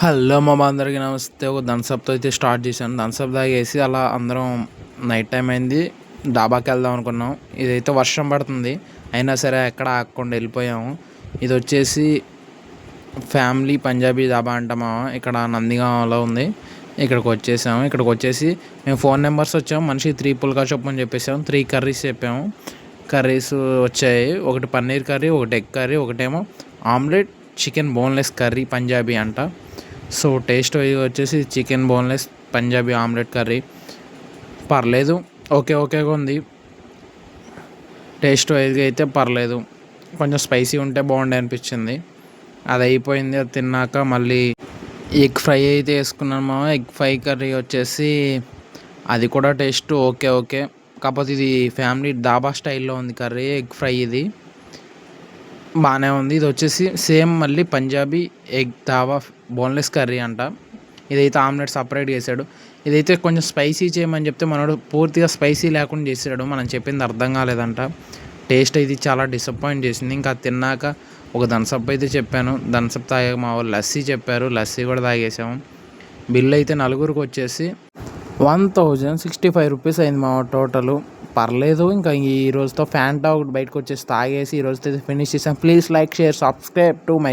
Hello మామ, అందరికీ నమస్తే. ఒక థమ్సప్తో అయితే స్టార్ట్ చేశాను. థమ్సప్ తాగేసి అలా అందరం నైట్ టైం అయింది, డాబాకి వెళ్దాం అనుకున్నాం. ఇదైతే వర్షం పడుతుంది, అయినా సరే ఎక్కడ ఆగకుండా వెళ్ళిపోయాము. ఇది వచ్చేసి ఫ్యామిలీ పంజాబీ డాబా అంటామా, ఇక్కడ నందిగామలో ఉంది. ఇక్కడికి వచ్చేసాము. ఇక్కడికి వచ్చేసి మేము 4 నెంబర్స్ వచ్చాము. మనిషి 3 పుల్కా చొప్పున అని చెప్పేసాము. 3 కర్రీస్ చెప్పాము. కర్రీస్ వచ్చాయి. ఒకటి పన్నీర్ కర్రీ, ఒకటి ఎగ్ కర్రీ, ఒకటేమో omelette chicken boneless curry Punjabi అంట. సో టేస్ట్ వచ్చేసి chicken boneless Punjabi omelette curry పర్లేదు, ఓకేగా ఉంది. టేస్ట్ వైజ్గా అయితే పర్లేదు, కొంచెం స్పైసీ ఉంటే బాగుండే అనిపించింది. అది అయిపోయింది. అది తిన్నాక మళ్ళీ ఎగ్ ఫ్రై అయితే వేసుకున్నాము. ఎగ్ ఫ్రై కర్రీ వచ్చేసి అది కూడా టేస్ట్ ఓకే. కాకపోతే ఇది ఫ్యామిలీ డాబా స్టైల్లో ఉంది కర్రీ. ఎగ్ ఫ్రై ఇది బాగానే ఉంది. ఇది వచ్చేసి సేమ్ మళ్ళీ పంజాబీ ఎగ్ డాబా బోన్లెస్ కర్రీ అంట. ఇదైతే ఆమ్లెట్ సపరేట్ చేశాడు. ఇదైతే కొంచెం స్పైసీ చేయమని చెప్తే మనోడు పూర్తిగా స్పైసీ లేకుండా చేసాడు. మనం చెప్పింది అర్థం కాలేదంట. టేస్ట్ అయితే చాలా డిసప్పాయింట్ చేసింది. ఇంకా తిన్నాక ఒక థమ్సప్ అయితే చెప్పాను. థమ్సప్ తాగాక మా వాళ్ళు లస్సీ చెప్పారు, లస్సీ కూడా తాగేసాము. బిల్ అయితే నలుగురికి వచ్చేసి 1065 రూపీస్ అయింది మా టోటలు. పర్లేదు. ఇంకా ఈ రోజుతో ఫ్యాంటా ఒకటి బయటకు వచ్చేసి తాగేసి ఈ రోజుతో ఫినిష్ చేసాం. Please like, share, subscribe to my